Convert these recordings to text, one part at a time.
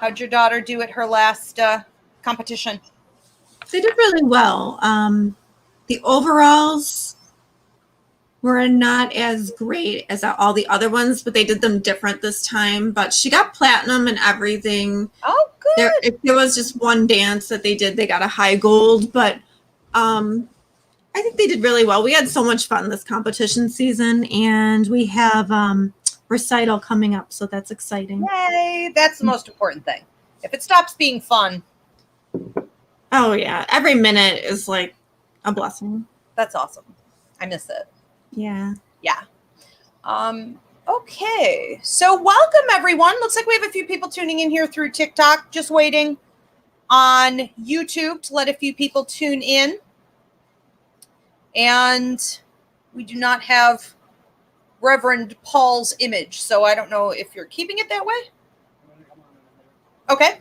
How'd your daughter do at her last competition? They did really well. The overalls were not as great as all the other ones, but they did them different this time. But she got platinum and everything. Oh, good. There was just one dance that they did. They got a high gold, but I think they did really well. We had so much fun this competition season, and we have recital coming up, so that's exciting. Yay! That's the most important thing. If it stops being fun. Oh, yeah. Every minute is like a blessing. That's awesome. I miss it. Yeah. Yeah. Okay. So welcome, everyone. Looks like we have a few people tuning in here through TikTok. Just waiting on YouTube to let a few people tune in. And we do not have Reverend Paul's image, so I don't know if you're keeping it that way. Okay.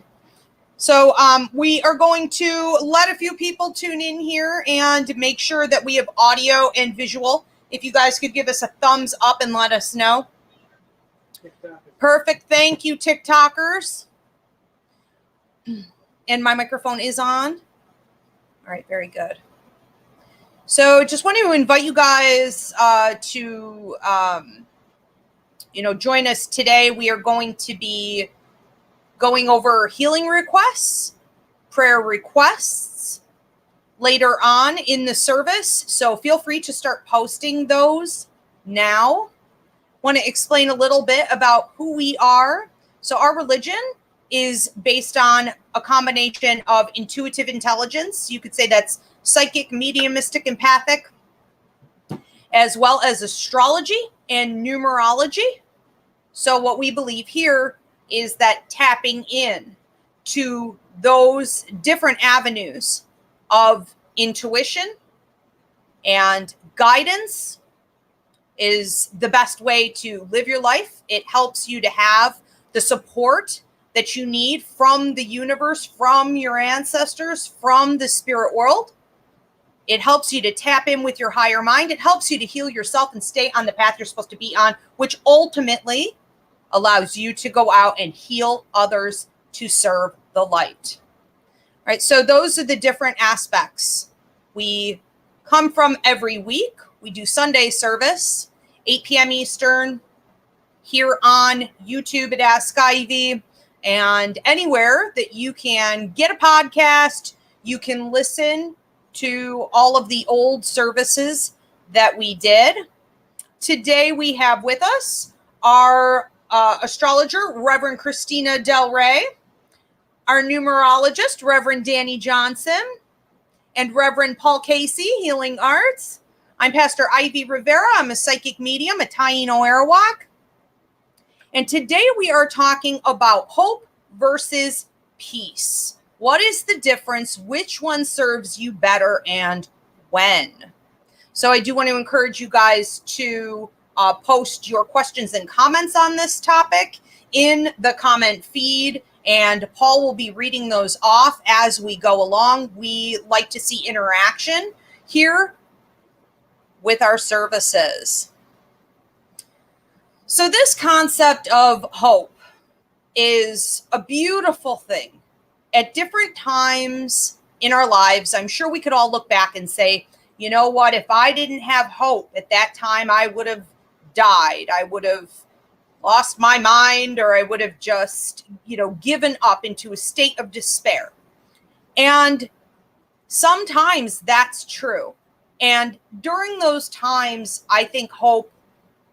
So we are going to let a few people tune in here and make sure that we have audio and visual. If you guys could give us a thumbs up and let us know. Perfect. Thank you, TikTokers. And my microphone is on. All right. Very good. So just wanted to invite you guys to, join us today. We are going to be going over healing requests, prayer requests later on in the service. So feel free to start posting those now. Want to explain a little bit about who we are. So our religion is based on a combination of intuitive intelligence. You could say that's psychic, mediumistic, empathic, as well as astrology and numerology. So what we believe here is that tapping in to those different avenues of intuition and guidance is the best way to live your life. It helps you to have the support that you need from the universe, from your ancestors, from the spirit world. It helps you to tap in with your higher mind. It helps you to heal yourself and stay on the path you're supposed to be on, which ultimately allows you to go out and heal others to serve the light. All right, so those are the different aspects we come from every week. We do Sunday service, 8 p.m. Eastern, here on YouTube at Ask Ivy, and anywhere that you can get a podcast, you can listen to all of the old services that we did. Today we have with us our astrologer, Reverend Christina Del Rey, our numerologist, Reverend Danny Johnson, and Reverend Paul Casey, Healing Arts. I'm Pastor Ivy Rivera. I'm a psychic medium, a Taino Arawak. And today we are talking about hope versus peace. What is the difference? Which one serves you better and when? So I do want to encourage you guys to post your questions and comments on this topic in the comment feed, and Paul will be reading those off as we go along. We like to see interaction here with our services. So this concept of hope is a beautiful thing. At different times in our lives, I'm sure we could all look back and say, you know what, if I didn't have hope at that time, I would have died. I would have lost my mind, or I would have just, given up into a state of despair. And sometimes that's true. And during those times, I think hope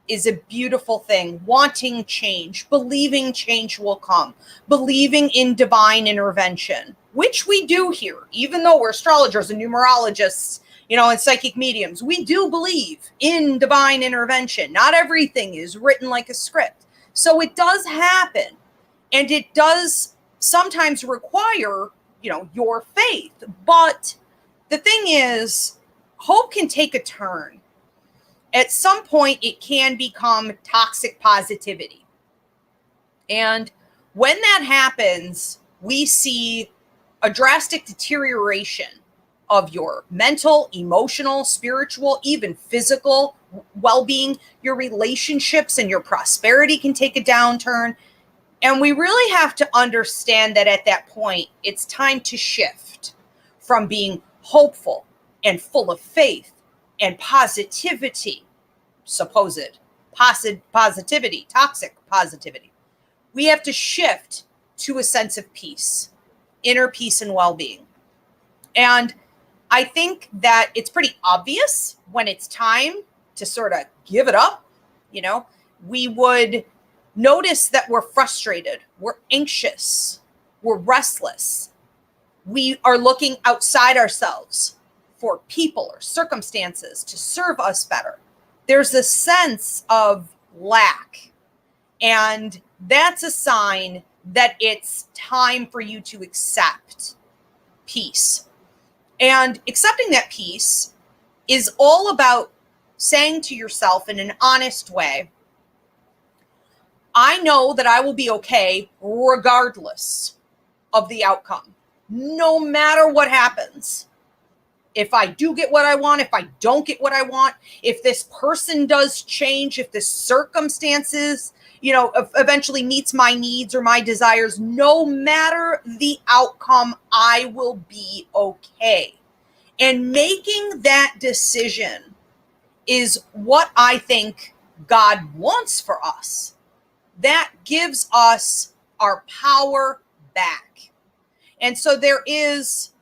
is a beautiful thing. Wanting change, believing change will come, believing in divine intervention, which we do here, even though we're astrologers and numerologists, and psychic mediums. We do believe in divine intervention. Not everything is written like a script. So it does happen. And it does sometimes require, your faith. But the thing is, hope can take a turn. At some point, it can become toxic positivity. And when that happens, we see a drastic deterioration of your mental, emotional, spiritual, even physical well-being. Your relationships and your prosperity can take a downturn. And we really have to understand that at that point, it's time to shift from being hopeful and full of faith and positivity, supposed positivity, toxic positivity. We have to shift to a sense of peace, inner peace and well-being. And I think that it's pretty obvious when it's time to sort of give it up. We would notice that we're frustrated, we're anxious, we're restless. We are looking outside ourselves for people or circumstances to serve us better. There's a sense of lack. And that's a sign that it's time for you to accept peace. And accepting that peace is all about saying to yourself in an honest way, I know that I will be okay regardless of the outcome, no matter what happens. If I do get what I want, if I don't get what I want, if this person does change, if the circumstances, eventually meets my needs or my desires, no matter the outcome, I will be okay. And making that decision is what I think God wants for us. That gives us our power back. And so there is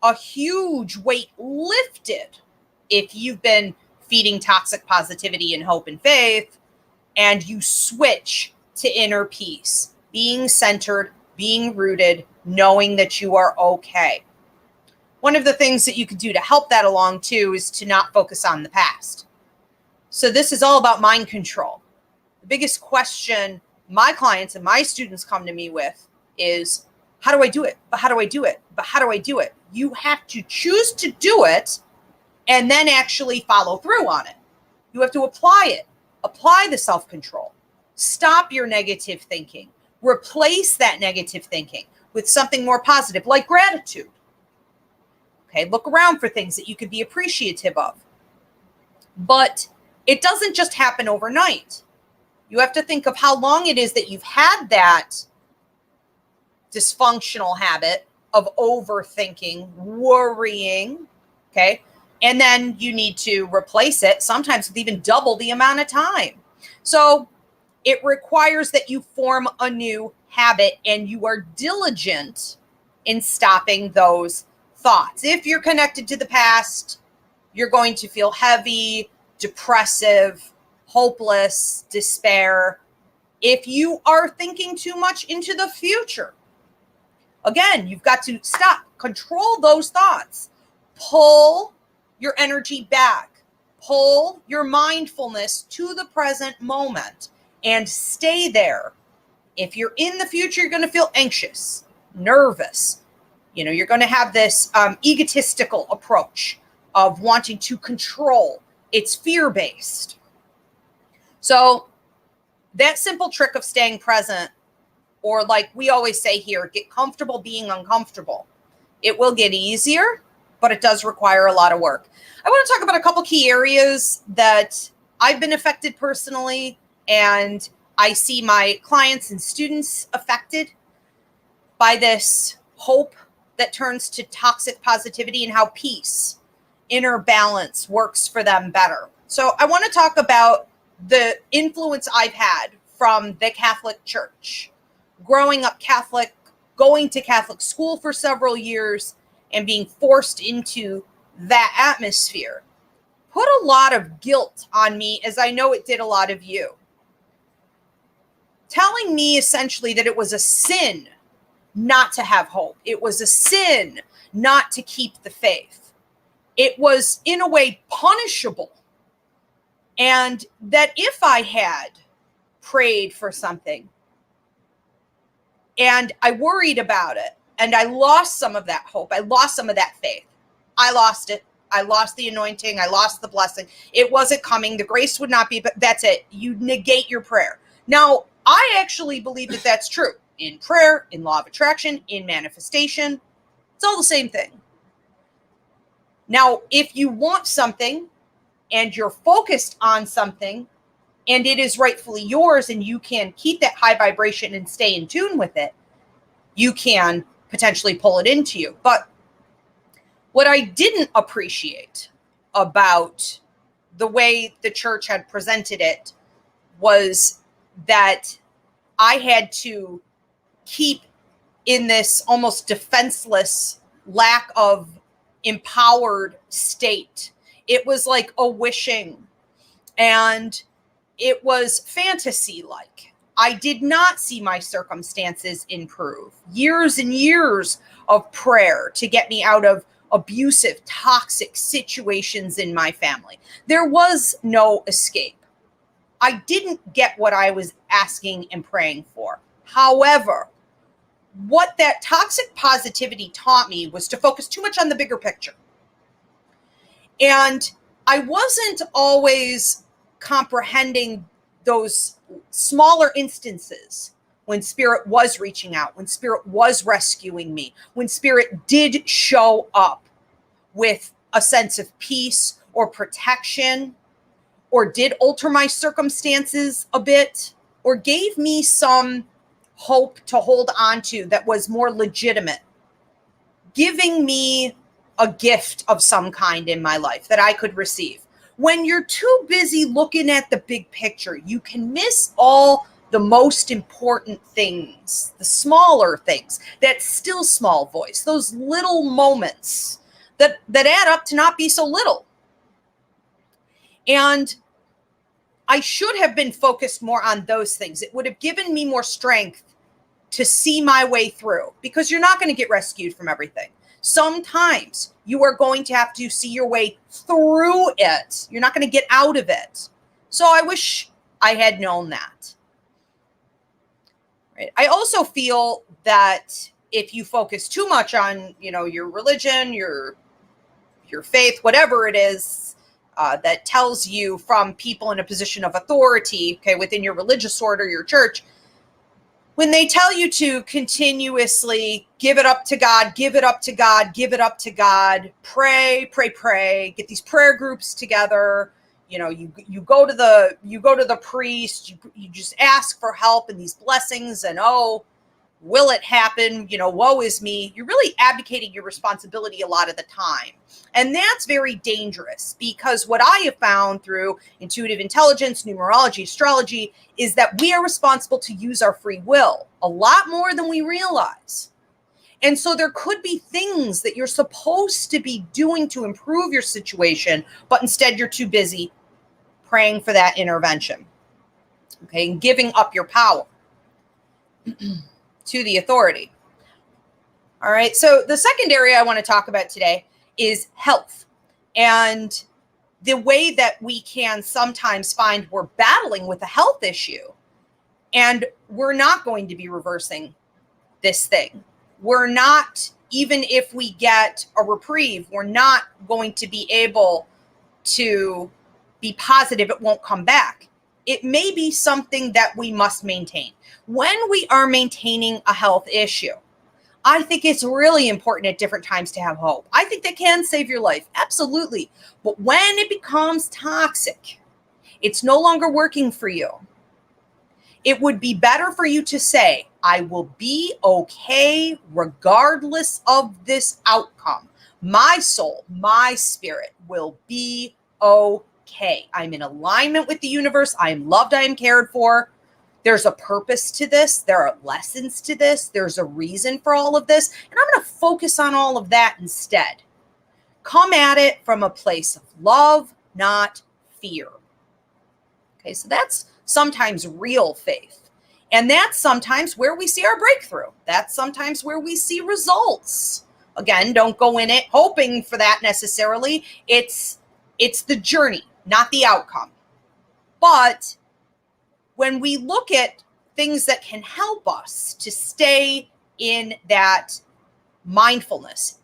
a huge weight lifted if you've been feeding toxic positivity and hope and faith, and you switch to inner peace, being centered, being rooted, knowing that you are okay. One of the things that you could do to help that along too is to not focus on the past. So this is all about mind control. The biggest question my clients and my students come to me with is, how do I do it? But how do I do it? But how do I do it? You have to choose to do it and then actually follow through on it. You have to apply it. Apply the self-control. Stop your negative thinking. Replace that negative thinking with something more positive, like gratitude. Okay, look around for things that you could be appreciative of. But it doesn't just happen overnight. You have to think of how long it is that you've had that dysfunctional habit of overthinking, worrying, okay? And then you need to replace it, sometimes with even double the amount of time. So it requires that you form a new habit and you are diligent in stopping those thoughts. If you're connected to the past, you're going to feel heavy, depressive, hopeless, despair. If you are thinking too much into the future, again, you've got to stop, control those thoughts, pull your energy back, pull your mindfulness to the present moment and stay there. If you're in the future, you're going to feel anxious, nervous. You're going to have this egotistical approach of wanting to control. It's fear-based. So that simple trick of staying present, or like we always say here, get comfortable being uncomfortable. It will get easier, but it does require a lot of work. I want to talk about a couple key areas that I've been affected personally, and I see my clients and students affected by this hope that turns to toxic positivity, and how peace, inner balance works for them better. So I want to talk about the influence I've had from the Catholic Church. Growing up Catholic, going to Catholic school for several years, and being forced into that atmosphere put a lot of guilt on me, as I know it did a lot of you. Telling me essentially that it was a sin not to have hope. It was a sin not to keep the faith. It was, in a way, punishable. And that if I had prayed for something and I worried about it and I lost some of that hope, I lost some of that faith, I lost it. I lost the anointing. I lost the blessing. It wasn't coming. The grace would not be, but that's it. You negate your prayer. Now, I actually believe that that's true in prayer, in law of attraction, in manifestation. It's all the same thing. Now, if you want something and you're focused on something, and it is rightfully yours, and you can keep that high vibration and stay in tune with it, you can potentially pull it into you. But what I didn't appreciate about the way the church had presented it was that I had to keep in this almost defenseless, lack of empowered state. It was like a wishing, and it was fantasy-like. I did not see my circumstances improve. Years and years of prayer to get me out of abusive, toxic situations in my family. There was no escape. I didn't get what I was asking and praying for. However, what that toxic positivity taught me was to focus too much on the bigger picture. And I wasn't always comprehending those smaller instances when Spirit was reaching out, when Spirit was rescuing me, when Spirit did show up with a sense of peace or protection, or did alter my circumstances a bit, or gave me some hope to hold on to that was more legitimate, giving me a gift of some kind in my life that I could receive. When you're too busy looking at the big picture, you can miss all the most important things, the smaller things, that still small voice, those little moments that add up to not be so little. And I should have been focused more on those things. It would have given me more strength to see my way through, because you're not going to get rescued from everything. Sometimes you are going to have to see your way through it. You're not going to get out of it. So I wish I had known that. Right. I also feel that if you focus too much on, your religion, your faith, whatever it is, that tells you from people in a position of authority, okay, within your religious order, your church, when they tell you to continuously give it up to God, give it up to God, give it up to God, pray, pray, pray, get these prayer groups together, you go to the priest, you just ask for help and these blessings, and will it happen? Woe is me. You're really abdicating your responsibility a lot of the time. And that's very dangerous, because what I have found through intuitive intelligence, numerology, astrology, is that we are responsible to use our free will a lot more than we realize. And so there could be things that you're supposed to be doing to improve your situation, but instead you're too busy praying for that intervention, okay, and giving up your power to the authority. All right, so the second area I want to talk about today is health, and the way that we can sometimes find we're battling with a health issue, and we're not going to be reversing this thing. We're not, even if we get a reprieve, we're not going to be able to be positive it won't come back. It may be something that we must maintain. When we are maintaining a health issue, I think it's really important at different times to have hope. I think that can save your life, absolutely. But when it becomes toxic, it's no longer working for you. It would be better for you to say, I will be okay regardless of this outcome. My soul, my spirit will be okay. I'm in alignment with the universe. I am loved. I am cared for. There's a purpose to this. There are lessons to this. There's a reason for all of this. And I'm going to focus on all of that instead. Come at it from a place of love, not fear. Okay, so that's sometimes real faith. And that's sometimes where we see our breakthrough. That's sometimes where we see results. Again, don't go in it hoping for that necessarily. It's the journey, not the outcome. But when we look at things that can help us to stay in that mindfulness,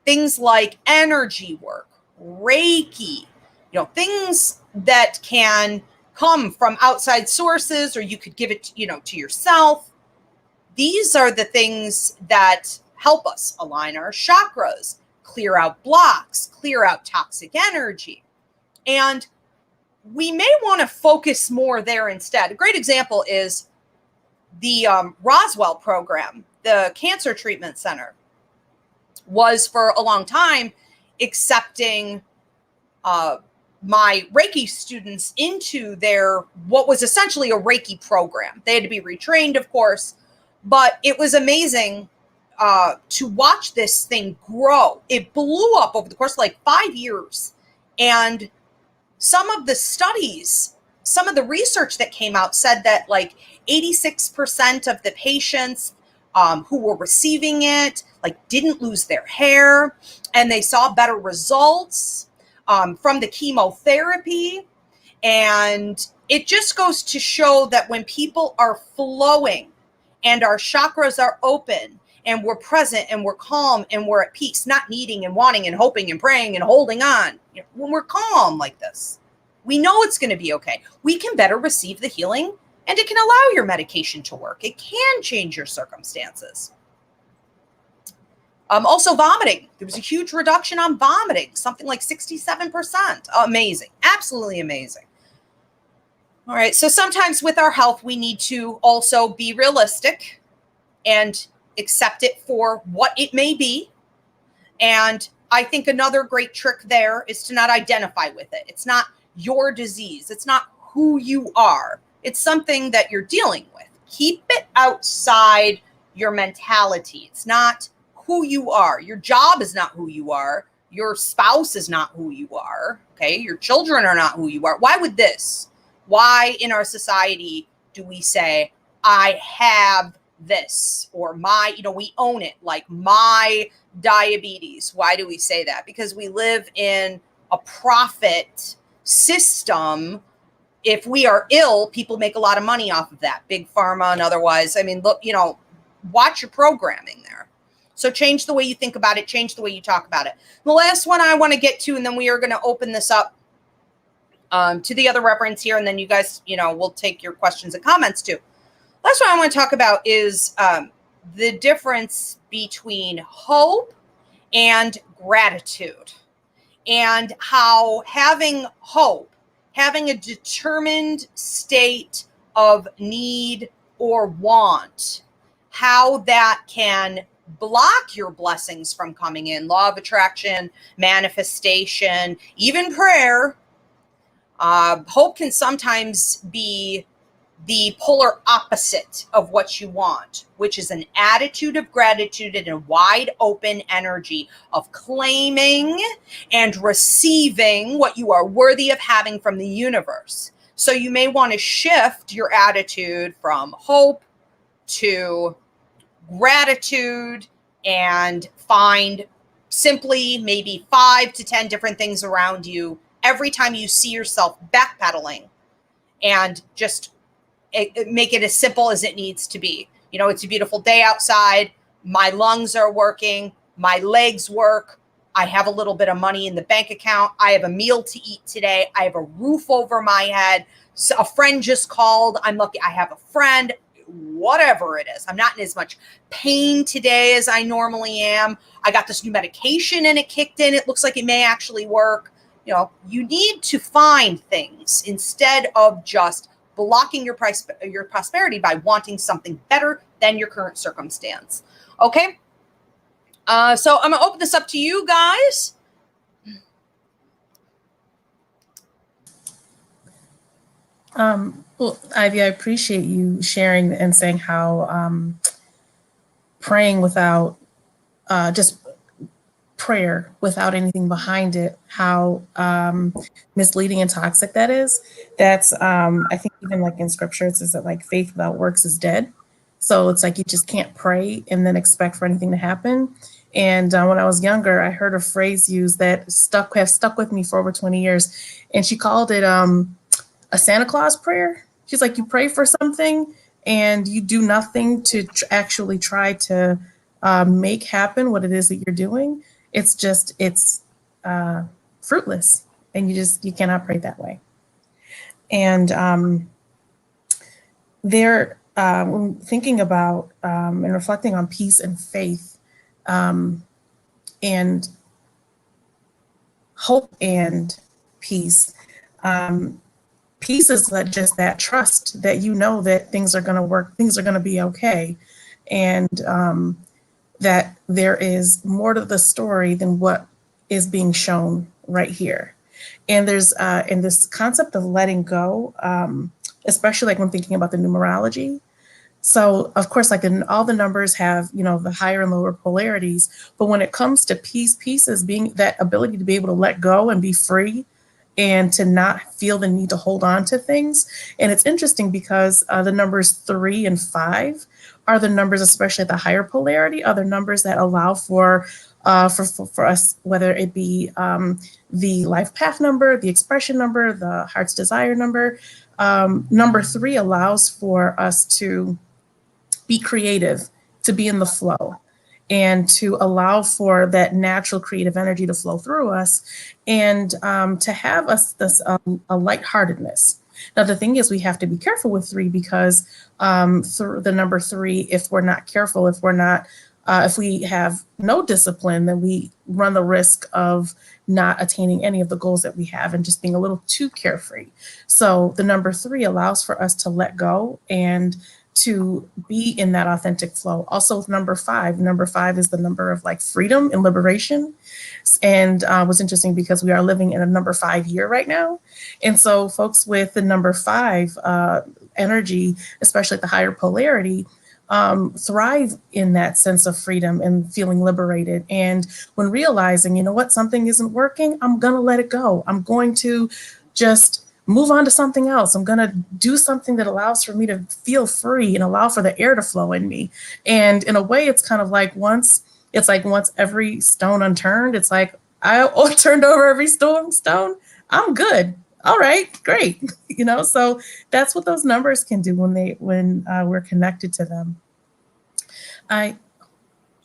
things like energy work, Reiki, things that can come from outside sources, or you could give it, to yourself. These are the things that help us align our chakras, clear out blocks, clear out toxic energy. And we may want to focus more there instead. A great example is the Roswell program, the cancer treatment center, was for a long time accepting my Reiki students into their, what was essentially a Reiki program. They had to be retrained, of course, but it was amazing to watch this thing grow. It blew up over the course of like 5 years. And some of the studies, some of the research that came out said that like 86% of the patients who were receiving it, like, didn't lose their hair, and they saw better results from the chemotherapy. And it just goes to show that when people are flowing and our chakras are open and we're present and we're calm and we're at peace, not needing and wanting and hoping and praying and holding on, when we're calm like this, we know it's going to be okay. We can better receive the healing, and it can allow your medication to work. It can change your circumstances. Also vomiting. There was a huge reduction on vomiting, something like 67%. Amazing. Absolutely amazing. All right. So sometimes with our health, we need to also be realistic and accept it for what it may be. And I think another great trick there is to not identify with it. It's not your disease. It's not who you are. It's something that you're dealing with. Keep it outside your mentality. It's not who you are. Your job is not who you are. Your spouse is not who you are. Okay. Your children are not who you are. Why would this? Why in our society do we say, I have this, or my, we own it, like my diabetes? Why do we say that? Because we live in a profit system. If we are ill, people make a lot of money off of that, big pharma and otherwise. I mean, look, watch your programming there. So change the way you think about it, change the way you talk about it. The last one I want to get to, and then we are going to open this up to the other reference here, and then you guys, we'll take your questions and comments too. Last one I want to talk about is the difference between hope and gratitude, and how having hope, having a determined state of need or want, how that can block your blessings from coming in. Law of attraction, manifestation, even prayer. Hope can sometimes be the polar opposite of what you want, which is an attitude of gratitude and a wide open energy of claiming and receiving what you are worthy of having from the universe. So you may want to shift your attitude from hope to gratitude and find simply maybe 5 to 10 different things around you every time you see yourself backpedaling, and just make it as simple as it needs to be. It's a beautiful day outside. My lungs are working. My legs work. I have a little bit of money in the bank account. I have a meal to eat today. I have a roof over my head. So a friend just called. I'm lucky I have a friend. Whatever it is. I'm not in as much pain today as I normally am. I got this new medication and it kicked in. It looks like it may actually work. You need to find things instead of just blocking your prosperity by wanting something better than your current circumstance. Okay. So I'm going to open this up to you guys. Well, Ivy, I appreciate you sharing and saying how praying without just prayer without anything behind it, how misleading and toxic that is. That's I think even like in scripture it says that like faith without works is dead. So it's like you just can't pray and then expect for anything to happen. And when I was younger, I heard a phrase used that has stuck with me for over 20 years, and she called it a Santa Claus prayer. She's like, you pray for something and you do nothing to actually try to make happen what it is that you're doing. It's fruitless, and you cannot pray that way. And when thinking about and reflecting on peace and faith and hope and peace, peace is just that trust that you know that things are going to work, things are going to be okay, and that there is more to the story than what is being shown right here. And there's in this concept of letting go, especially like when thinking about the numerology. So of course, like all the numbers have, the higher and lower polarities, but when it comes to peace is being that ability to be able to let go and be free and to not feel the need to hold on to things. And it's interesting because the numbers 3 and 5 are the numbers, especially at the higher polarity, are the numbers that allow for us, whether it be the life path number, the expression number, the heart's desire number. Number 3 allows for us to be creative, to be in the flow, and to allow for that natural creative energy to flow through us, and to have us this a lightheartedness. Now, the thing is, we have to be careful with 3 because the number 3, if we're not careful, if we have no discipline, then we run the risk of not attaining any of the goals that we have and just being a little too carefree. So the number 3 allows for us to let go and to be in that authentic flow. Also with number 5 is the number of like freedom and liberation. And what's interesting because we are living in a number 5 year right now. And so folks with the number 5 energy, especially at the higher polarity, thrive in that sense of freedom and feeling liberated. And when realizing, something isn't working, I'm going to let it go. I'm going to just move on to something else. I'm going to do something that allows for me to feel free and allow for the air to flow in me. And in a way, it's kind of like once every stone unturned, it's like I turned over every stone, I'm good. All right, great. So that's what those numbers can do when we're connected to them. I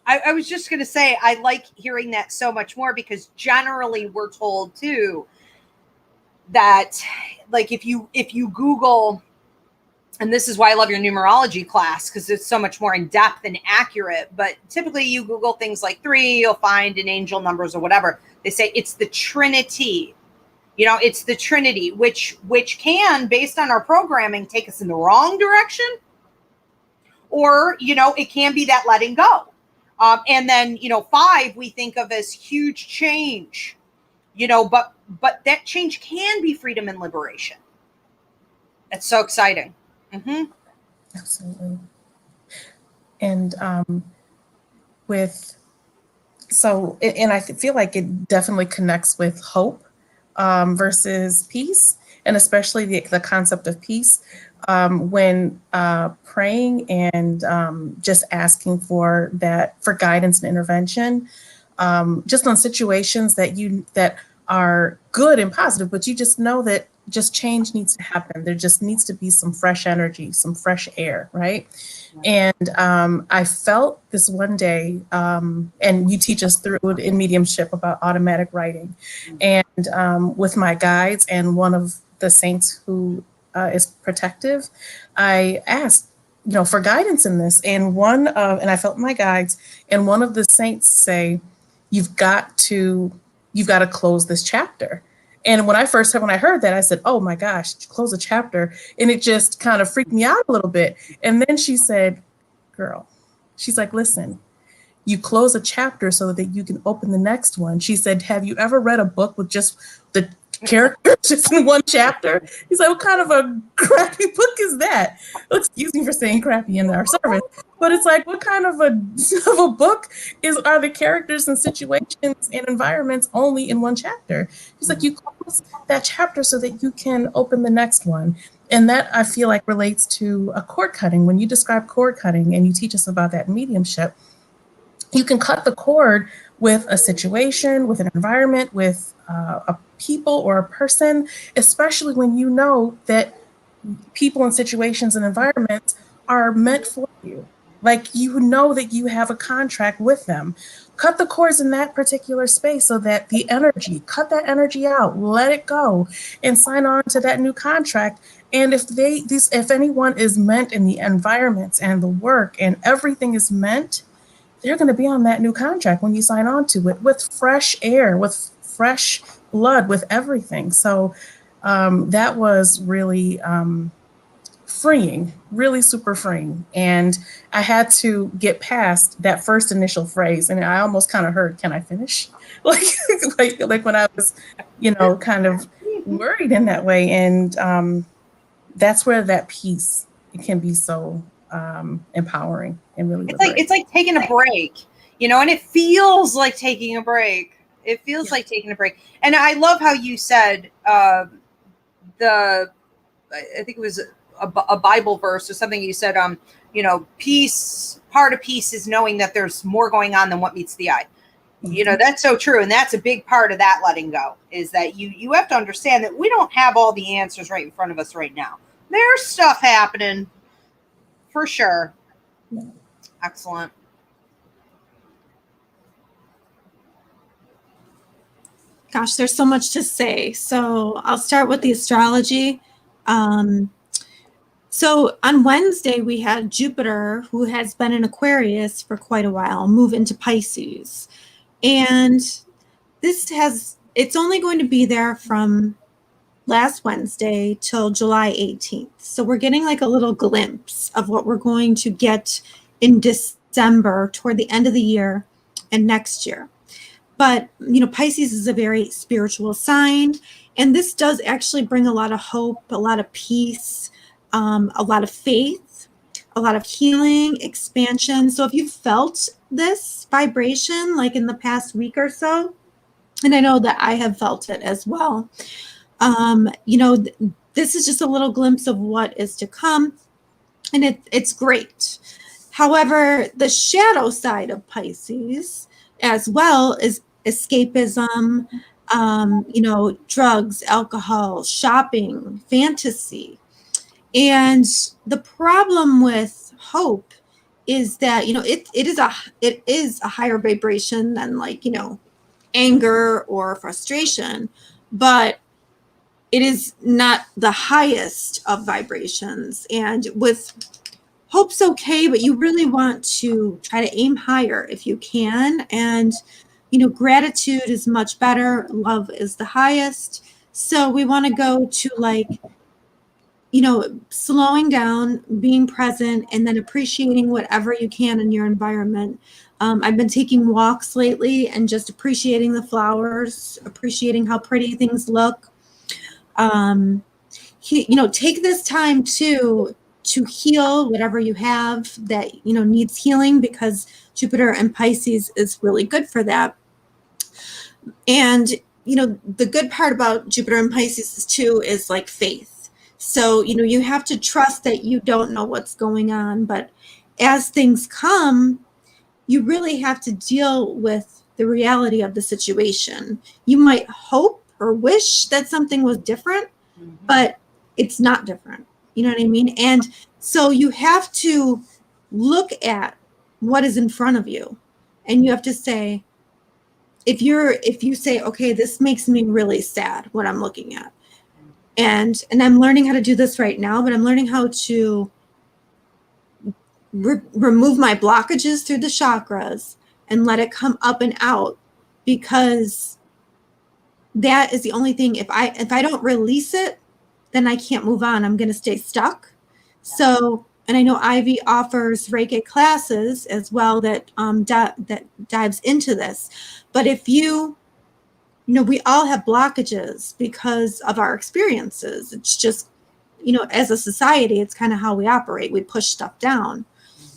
was just going to say, I like hearing that so much more because generally we're told too that like if you Google, and this is why I love your numerology class because it's so much more in depth and accurate, but typically you Google things like 3, you'll find an angel numbers or whatever. They say it's the Trinity. It's the Trinity, which can, based on our programming, take us in the wrong direction. Or, it can be that letting go. And then, 5, we think of as huge change, but that change can be freedom and liberation. It's so exciting. Mm-hmm. Absolutely. And I feel like it definitely connects with hope versus peace, and especially the concept of peace when praying and just asking for guidance and intervention, just on situations that are good and positive, but you just know that just change needs to happen. There just needs to be some fresh energy, some fresh air, right? And I felt this one day, and you teach us through it in mediumship about automatic writing. And with my guides and one of the saints who is protective, I asked, for guidance in this. And I felt my guides, and one of the saints say, you've got to close this chapter. And when I heard that, I said, oh my gosh, close a chapter. And it just kind of freaked me out a little bit. And then she said, girl, she's like, listen, you close a chapter so that you can open the next one. She said, have you ever read a book with just the characters just in one chapter? He's like, what kind of a crappy book is that? Well, excuse me for saying crappy in our service, but it's like, what kind of a book are the characters and situations and environments only in one chapter? He's like, you close that chapter so that you can open the next one. And that I feel like relates to a cord cutting. When you describe cord cutting and you teach us about that mediumship, you can cut the cord with a situation, with an environment, with a people or a person, especially when you know that people and situations and environments are meant for you. Like, that you have a contract with them. Cut the cords in that particular space so that cut that energy out, let it go, and sign on to that new contract. And if anyone is meant in the environments and the work and everything is meant, they're going to be on that new contract when you sign on to it with fresh air, with fresh blood, with everything. So that was really freeing, really super freeing. And I had to get past that first initial phrase. And I almost kind of heard, can I finish? Like, like when I was, kind of worried in that way. And that's where that peace, it can be so empowering and really liberating. It's like taking a break, and it feels like taking a break. It feels like taking a break. And I love how you said I think it was a Bible verse or something. You said, peace, part of peace is knowing that there's more going on than what meets the eye. Mm-hmm. That's so true. And that's a big part of that letting go, is that you have to understand that we don't have all the answers right in front of us right now. There's stuff happening for sure. Yeah. Excellent. Gosh, there's so much to say. So I'll start with the astrology. So on Wednesday, we had Jupiter, who has been in Aquarius for quite a while, move into Pisces. And it's only going to be there from last Wednesday till July 18th. So we're getting like a little glimpse of what we're going to get in December toward the end of the year and next year. But, Pisces is a very spiritual sign, and this does actually bring a lot of hope, a lot of peace, a lot of faith, a lot of healing, expansion. So if you felt this vibration like in the past week or so, and I know that I have felt it as well, this is just a little glimpse of what is to come, and it's great. However, the shadow side of Pisces as well is escapism, drugs, alcohol, shopping, fantasy. And the problem with hope is that, it is a higher vibration than like, anger or frustration, but it is not the highest of vibrations. And with hope's okay, but you really want to try to aim higher if you can. And, gratitude is much better. Love is the highest. So we want to go to like, slowing down, being present, and then appreciating whatever you can in your environment. I've been taking walks lately and just appreciating the flowers, appreciating how pretty things look. Take this time to heal whatever you have that, needs healing, because Jupiter and Pisces is really good for that. And, the good part about Jupiter and Pisces too is like faith. So, you have to trust that you don't know what's going on, but as things come, you really have to deal with the reality of the situation. You might hope or wish that something was different, but it's not different. You know what I mean? And so you have to look at what is in front of you, and you have to say, if you say, okay, this makes me really sad, what I'm looking at. And I'm learning how to do this right now, but I'm learning how to remove my blockages through the chakras and let it come up and out, because that is the only thing. If I don't release it, then I can't move on. I'm going to stay stuck. So, and I know Ivy offers Reiki classes as well that that dives into this. But if we all have blockages because of our experiences. It's just, as a society, it's kind of how we operate. We push stuff down.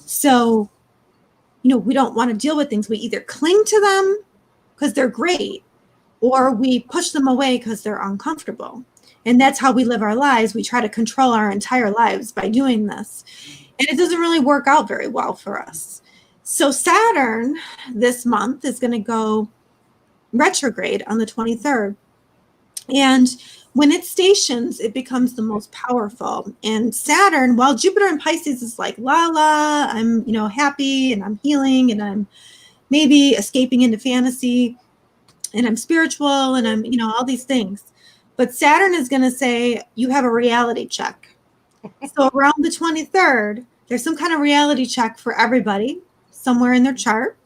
So, we don't want to deal with things. We either cling to them because they're great, or we push them away because they're uncomfortable. And that's how we live our lives. We try to control our entire lives by doing this. And it doesn't really work out very well for us. So Saturn this month is going to go retrograde on the 23rd. And when it stations, it becomes the most powerful. And Saturn, while Jupiter in Pisces is like, la la, I'm, happy and I'm healing and I'm maybe escaping into fantasy and I'm spiritual and I'm, all these things. But Saturn is going to say, you have a reality check. So around the 23rd, there's some kind of reality check for everybody somewhere in their chart.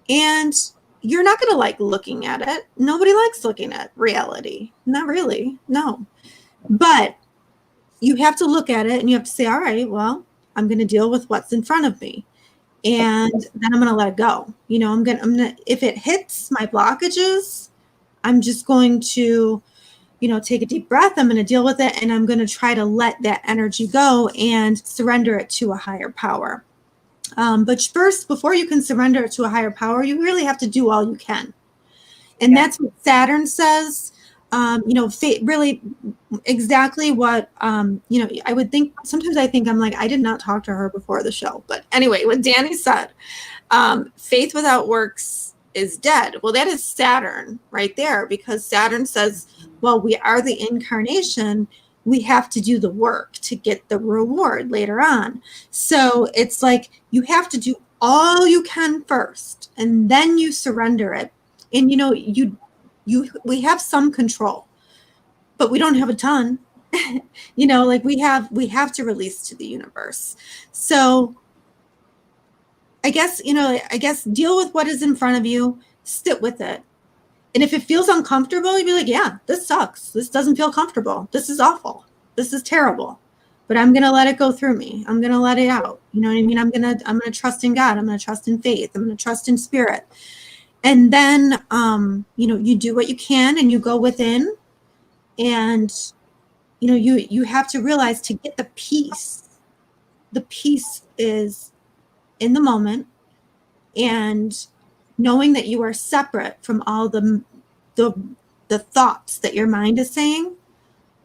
And, you're not going to like looking at it. Nobody likes looking at reality. Not really. No. But you have to look at it and you have to say, all right, well, I'm going to deal with what's in front of me. And then I'm going to let it go. You know, I'm going to, if it hits my blockages, I'm just going to, you know, take a deep breath. I'm going to deal with it. And I'm going to try to let that energy go and surrender it to a higher power. But first, before you can surrender it to a higher power, you really have to do all you can. And that's what Saturn says. You know, really exactly what, you know, I would think, sometimes I think I'm like, I did not talk to her before the show. But anyway, what Danny said, faith without works is dead. Well, that is Saturn right there, because Saturn says, well, we are the incarnation. We have to do the work to get the reward later on. So it's like you have to do all you can first, and then you surrender it. And you know, we have some control, but we don't have a ton. You know, like we have to release to the universe. So I guess, you know, deal with what is in front of you, sit with it. And if it feels uncomfortable, you'd be like, yeah, this sucks. This doesn't feel comfortable. This is awful. This is terrible. But I'm going to let it go through me. I'm going to let it out. You know what I mean? I'm going to trust in God. I'm going to trust in faith. I'm going to trust in spirit. And then, you know, you do what you can and you go within, and, you know, you have to realize to get the peace is in the moment, and knowing that you are separate from all the thoughts that your mind is saying,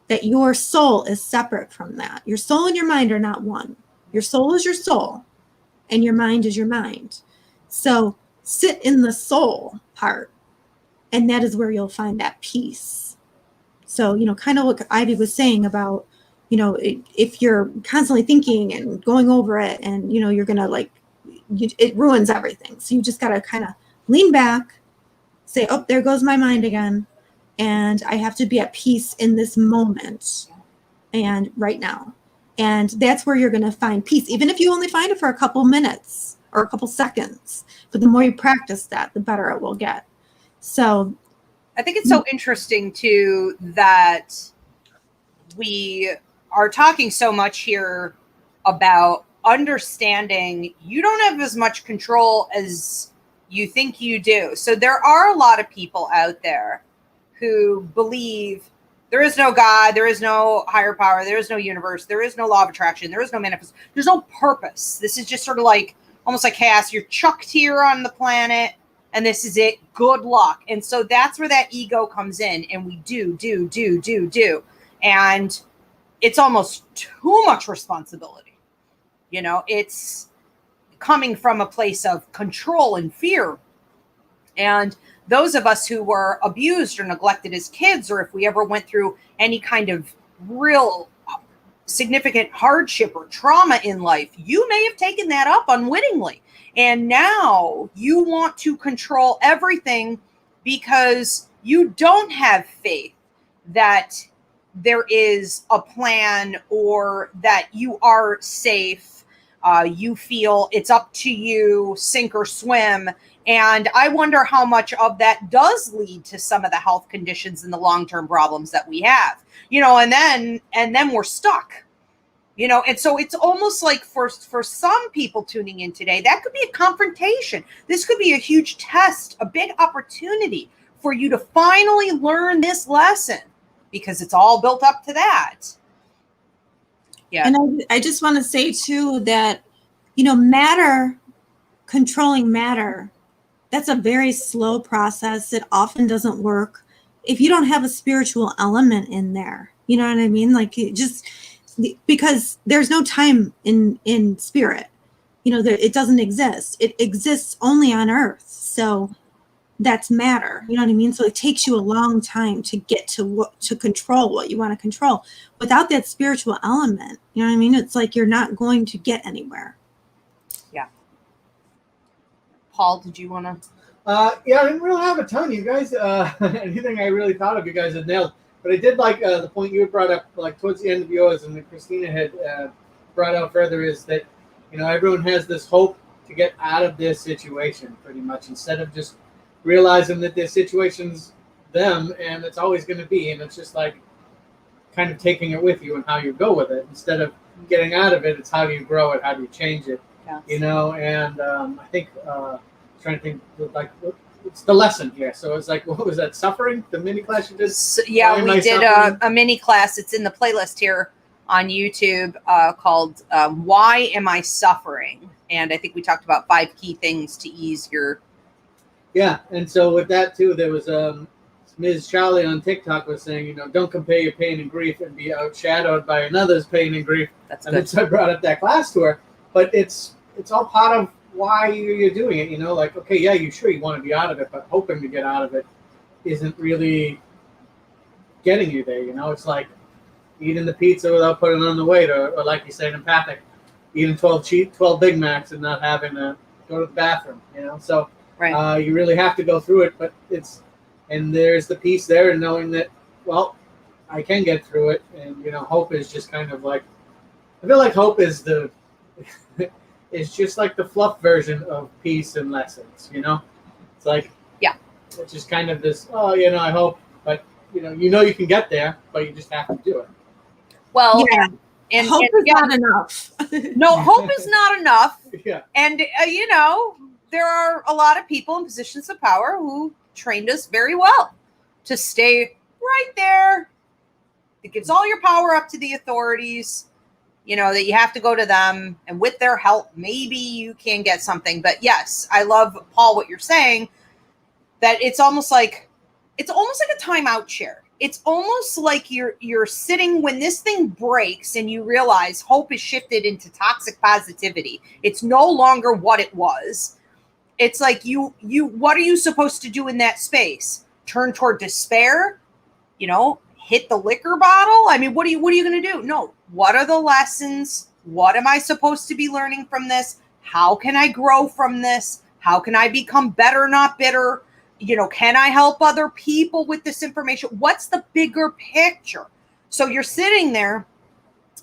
that your soul is separate from that. Your soul and your mind are not one. Your soul is your soul and your mind is your mind. So sit in the soul part, and that is where you'll find that peace. So, you know, kind of what Ivy was saying about, you know, if you're constantly thinking and going over it, and, you know, you're going to like, it ruins everything. So you just got to kind of lean back, say, oh, there goes my mind again. And I have to be at peace in this moment and right now. And that's where you're going to find peace, even if you only find it for a couple minutes or a couple seconds. But the more you practice that, the better it will get. So I think it's so interesting too that we are talking so much here about understanding you don't have as much control as you think you do. So there are a lot of people out there who believe there is no God, there is no higher power, there is no universe, there is no law of attraction, there is no manifest, there's no purpose. This is just sort of like, almost like chaos. You're chucked here on the planet, and this is it. Good luck. And so that's where that ego comes in, and we do. And it's almost too much responsibility. You know, it's coming from a place of control and fear. And those of us who were abused or neglected as kids, or if we ever went through any kind of real significant hardship or trauma in life, you may have taken that up unwittingly. And now you want to control everything because you don't have faith that there is a plan or that you are safe. You feel it's up to you, sink or swim. And I wonder how much of that does lead to some of the health conditions and the long-term problems that we have, you know, and then we're stuck, you know. And so it's almost like for some people tuning in today, that could be a confrontation. This could be a huge test, a big opportunity for you to finally learn this lesson, because it's all built up to that. Yeah. And I just want to say too that, you know, controlling matter, that's a very slow process. It often doesn't work if you don't have a spiritual element in there. You know what I mean? Like, because there's no time in spirit. You know, it doesn't exist. It exists only on Earth. So that's matter. You know what I mean? So it takes you a long time to get to control what you want to control. Without that spiritual element, you know what I mean? It's like you're not going to get anywhere. Yeah. Paul, did you want to? Yeah, I didn't really have a ton. You guys, anything I really thought of, you guys had nailed. But I did like the point you had brought up, like towards the end of yours, and that Christina had brought out further, is that, you know, everyone has this hope to get out of this situation, pretty much, instead of just realizing that their situation's them and it's always going to be, and it's just like kind of taking it with you and how you go with it instead of getting out of it. It's how do you grow it, how do you change it, you know. And I think trying to think like it's the lesson here. So it's like, what was that, suffering, the mini class you did? So, yeah, we did a mini class. It's in the playlist here on YouTube called Why Am I Suffering? And I think we talked about 5 key things to ease your... Yeah, and so with that too, there was Ms. Charlie on TikTok was saying, you know, don't compare your pain and grief and be outshadowed by another's pain and grief. That's and good. So I brought up that class to her, but it's all part of why you're doing it, you know, like, okay, yeah, you want to be out of it, but hoping to get out of it isn't really getting you there, you know. It's like eating the pizza without putting on the weight, or like you said, Empathic, eating 12 Big Macs and not having to go to the bathroom, you know. So right. You really have to go through it, but and there's the piece there and knowing that, well, I can get through it. And, you know, hope is just kind of like, I feel like hope is it's just like the fluff version of peace and lessons, you know. It's like, yeah, it's just kind of this, oh, you know, I hope, but you know you can get there, but you just have to do it. Well, yeah. And hope is not enough. No, hope is not enough. Yeah. And you know, there are a lot of people in positions of power who trained us very well to stay right there. It gives all your power up to the authorities, you know, that you have to go to them, and with their help, maybe you can get something. But yes, I love, Paul, what you're saying, that it's almost like a timeout chair. It's almost like you're sitting when this thing breaks and you realize hope is shifted into toxic positivity. It's no longer what it was. It's like you what are you supposed to do in that space? Turn toward despair? You know, hit the liquor bottle? I mean, what are you going to do? No. What are the lessons? What am I supposed to be learning from this? How can I grow from this? How can I become better, not bitter? You know, can I help other people with this information? What's the bigger picture? So you're sitting there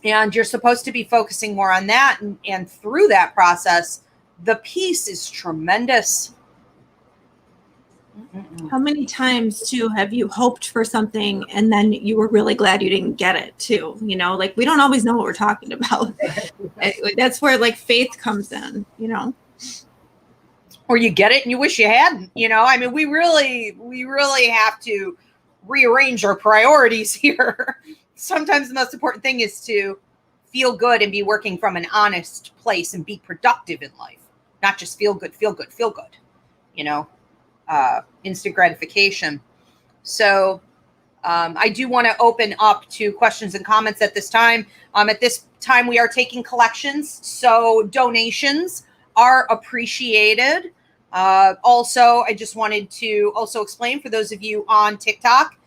and you're supposed to be focusing more on that. And through that process, the peace is tremendous. How many times too have you hoped for something and then you were really glad you didn't get it too? You know, like we don't always know what we're talking about. That's where like faith comes in, you know. Or you get it and you wish you hadn't, you know. I mean, we really have to rearrange our priorities here. Sometimes the most important thing is to feel good and be working from an honest place and be productive in life, not just feel good, you know, instant gratification. So I do want to open up to questions and comments at this time. At this time, we are taking collections, so donations are appreciated. Also, I just wanted to also explain for those of you on TikTok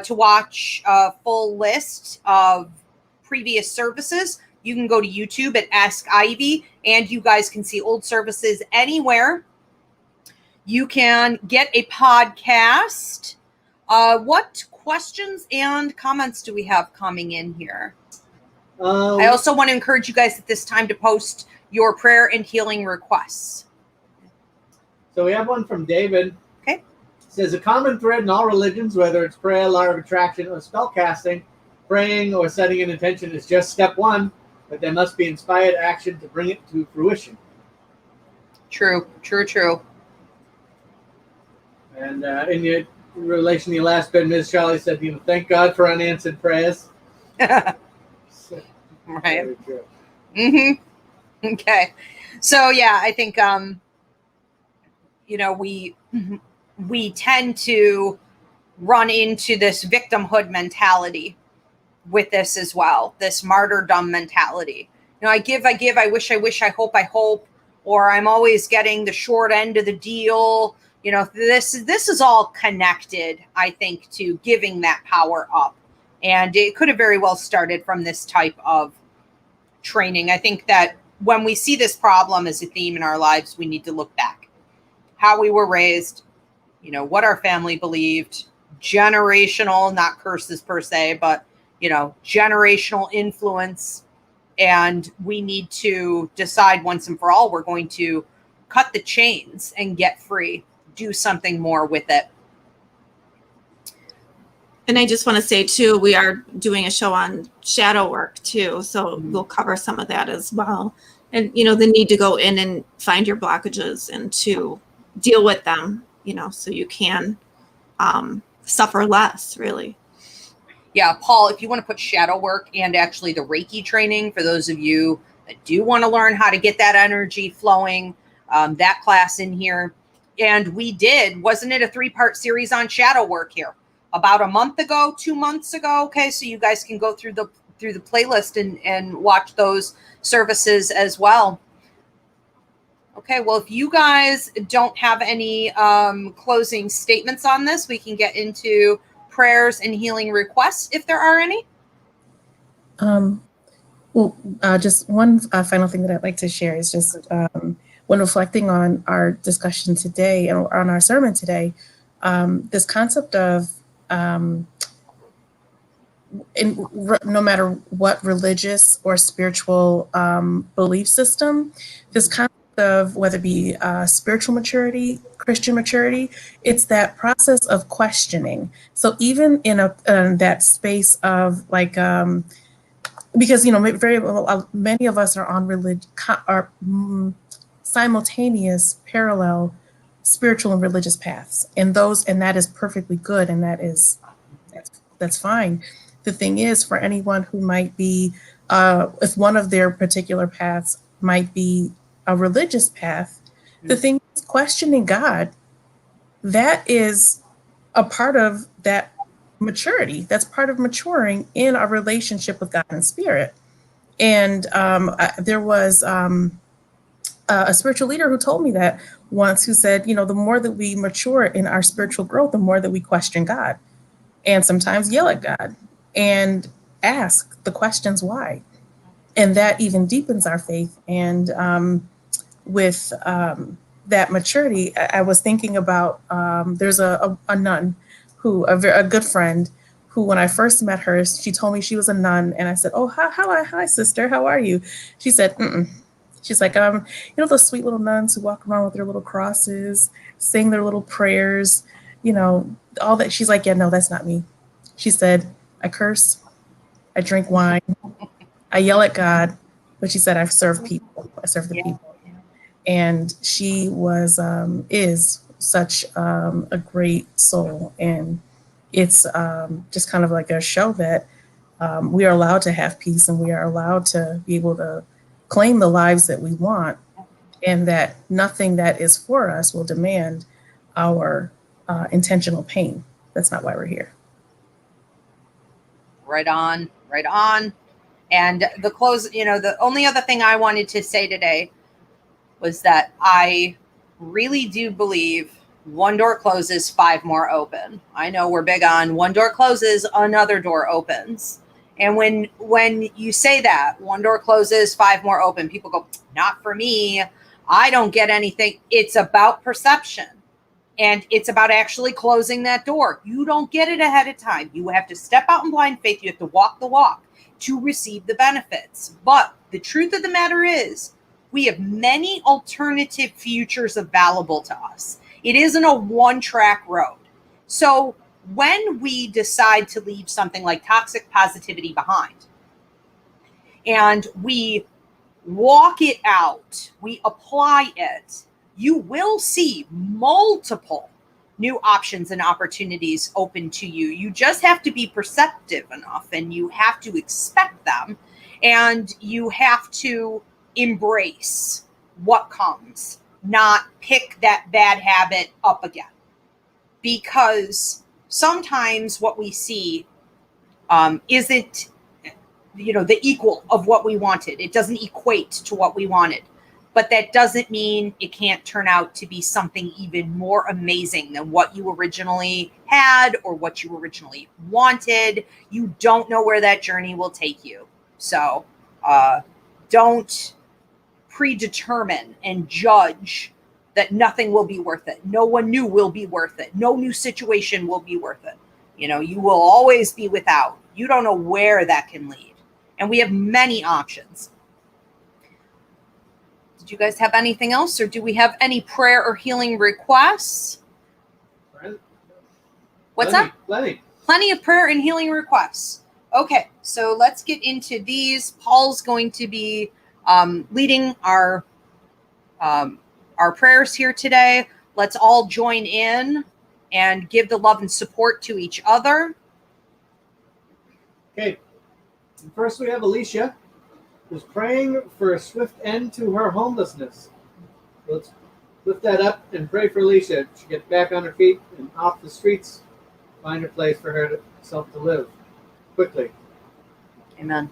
to watch a full list of previous services. You can go to YouTube at Ask Ivy, and you guys can see old services anywhere. You can get a podcast. What questions and comments do we have coming in here? I also want to encourage you guys at this time to post your prayer and healing requests. So we have one from David. Okay. It says, a common thread in all religions, whether it's prayer, law of attraction, or spell casting, praying or setting an intention is just step one, but there must be inspired action to bring it to fruition. True. And in your relation to your last bit, Ms. Charlie said, you know, thank God for unanswered prayers. Right. Very true. Mm-hmm. Okay. So yeah, I think you know, we tend to run into this victimhood mentality with this as well, this martyrdom mentality. You know, I give, I wish, I hope, or I'm always getting the short end of the deal. You know, this is all connected, I think, to giving that power up. And it could have very well started from this type of training. I think that when we see this problem as a theme in our lives, we need to look back. How we were raised, you know, what our family believed, generational, not curses per se, but, you know, generational influence. And we need to decide once and for all, we're going to cut the chains and get free. do something more with it. And I just want to say too, we are doing a show on shadow work too. So we'll cover some of that as well. And, you know, the need to go in and find your blockages and to deal with them, you know, so you can suffer less, really. Yeah, Paul, if you want to put shadow work and actually the Reiki training for those of you that do want to learn how to get that energy flowing, that class in here. And we did, wasn't it a 3-part series on shadow work here? About a month ago, 2 months ago. Okay, so you guys can go through the playlist and watch those services as well. Okay, well, if you guys don't have any closing statements on this, we can get into prayers and healing requests if there are any. Just one final thing that I'd like to share is just when reflecting on our discussion today and on our sermon today, this concept of no matter what religious or spiritual belief system, this concept of whether it be spiritual maturity, Christian maturity, it's that process of questioning. So even in that space of like, because many of us are on simultaneous parallel spiritual and religious paths, and that is perfectly good, and that's fine. The thing is, for anyone who might be, if one of their particular paths might be a religious path, the thing is, questioning God, that is a part of that maturity. That's part of maturing in our relationship with God and Spirit. And there was a spiritual leader who told me that once, who said, the more that we mature in our spiritual growth, the more that we question God, and sometimes yell at God and ask the questions why. And that even deepens our faith. And with that maturity, I was thinking about there's a nun who, a good friend, who when I first met her, she told me she was a nun. And I said, oh, hi, sister, how are you? She said, mm-mm. She's like, those sweet little nuns who walk around with their little crosses, sing their little prayers, all that. She's like, yeah, no, that's not me. She said, I curse, I drink wine, I yell at God, but she said, I serve people. I serve the people. And she is such a great soul. And it's just kind of like a show that we are allowed to have peace, and we are allowed to be able to claim the lives that we want, and that nothing that is for us will demand our intentional pain. That's not why we're here. Right on, right on. And the close, the only other thing I wanted to say today was that I really do believe one door closes, 5 more open. I know we're big on one door closes, another door opens. And when you say that, one door closes, 5 more open, people go, not for me. I don't get anything. It's about perception. And it's about actually closing that door. You don't get it ahead of time. You have to step out in blind faith. You have to walk the walk to receive the benefits. But the truth of the matter is, we have many alternative futures available to us. It isn't a one-track road. So when we decide to leave something like toxic positivity behind, and we walk it out, we apply it, you will see multiple new options and opportunities open to you. You just have to be perceptive enough, and you have to expect them, and you have to embrace what comes, not pick that bad habit up again. Because sometimes what we see isn't, the equal of what we wanted. It doesn't equate to what we wanted. But that doesn't mean it can't turn out to be something even more amazing than what you originally had or what you originally wanted. You don't know where that journey will take you. So don't predetermine and judge that nothing will be worth it. No one new will be worth it. No new situation will be worth it. You will always be without. You don't know where that can lead. And we have many options. Did you guys have anything else, or do we have any prayer or healing requests? What's up? Plenty. Of prayer and healing requests. Okay, so let's get into these. Paul's going to be leading our prayers here today. Let's all join in and give the love and support to each other. Okay. First, we have Alicia, who's praying for a swift end to her homelessness. Let's lift that up and pray for Alicia. She gets back on her feet and off the streets, find a place for herself to live quickly. Amen.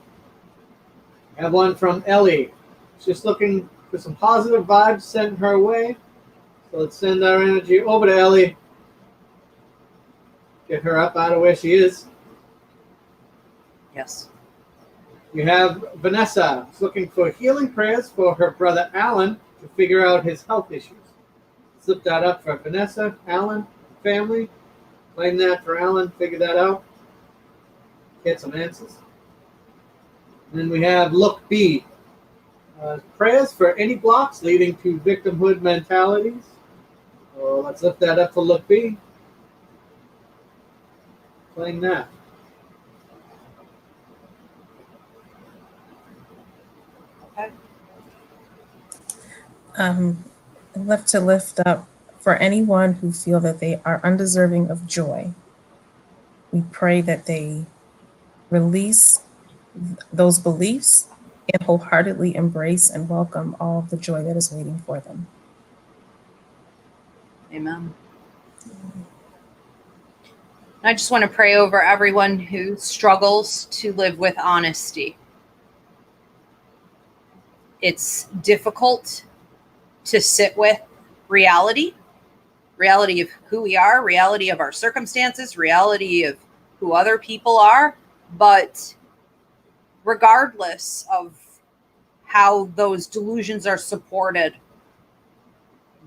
I have one from Ellie. She's just looking for some positive vibes sent her way. So let's send our energy over to Ellie. Get her up out of where she is. Yes. We have Vanessa. She's looking for healing prayers for her brother Alan to figure out his health issues. Slip that up for Vanessa, Alan, family. Claim that for Alan, figure that out. Get some answers. And then we have Look B. Prayers for any blocks leading to victimhood mentalities. So let's lift that up for Look B. Claim that. Okay. I'd love to lift up for anyone who feel that they are undeserving of joy. We pray that they release those beliefs and wholeheartedly embrace and welcome all of the joy that is waiting for them. Amen. I just want to pray over everyone who struggles to live with honesty. It's difficult to sit with reality of who we are, reality of our circumstances, reality of who other people are. But regardless of how those delusions are supported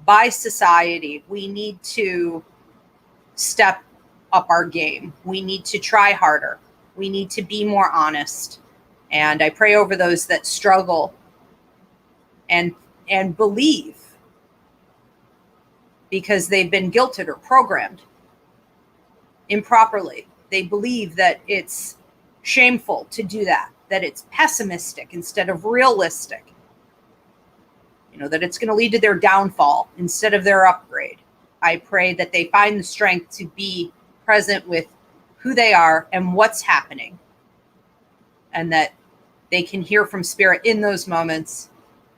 by society, we need to step up our game. We need to try harder. We need to be more honest. And I pray over those that struggle and believe because they've been guilted or programmed improperly. They believe that it's shameful to do that it's pessimistic instead of realistic. That it's going to lead to their downfall instead of their upgrade. I pray that they find the strength to be present with who they are and what's happening, and that they can hear from Spirit in those moments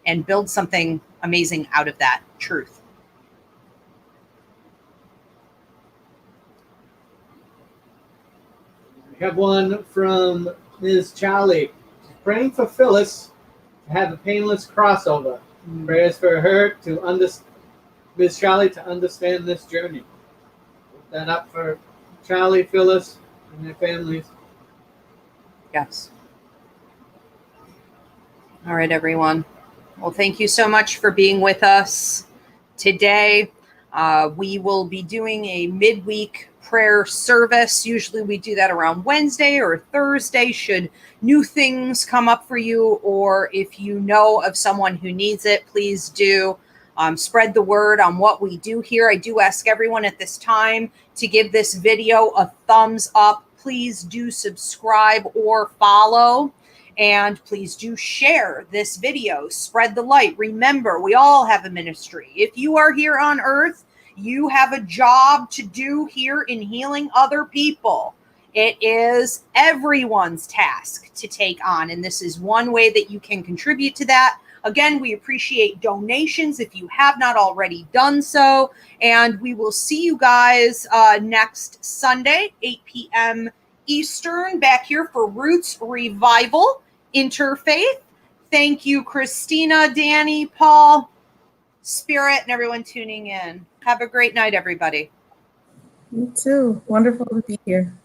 and build something amazing out of that truth. We have one from Ms. Charlie. She's praying for Phyllis to have a painless crossover. Prayers for her to Ms. Charlie to understand this journey. Put that up for Charlie, Phyllis, and their families. Yes. All right, everyone. Well, thank you so much for being with us today. We will be doing a midweek prayer service. Usually we do that around Wednesday or Thursday should new things come up for you, or if you know of someone who needs it, please do spread the word on what we do here. I do ask everyone at this time to give this video a thumbs up. Please do subscribe or follow, and please do share this video. Spread the light. Remember, we all have a ministry. If you are here on earth, you have a job to do here in healing other people. It is everyone's task to take on, and this is one way that you can contribute to that. Again, we appreciate donations if you have not already done so, and we will see you guys next Sunday, 8 p.m. Eastern, back here for Roots Revival, InterFaith. Thank you, Christina, Danny, Paul, Spirit, and everyone tuning in. Have a great night, everybody. You too. Wonderful to be here.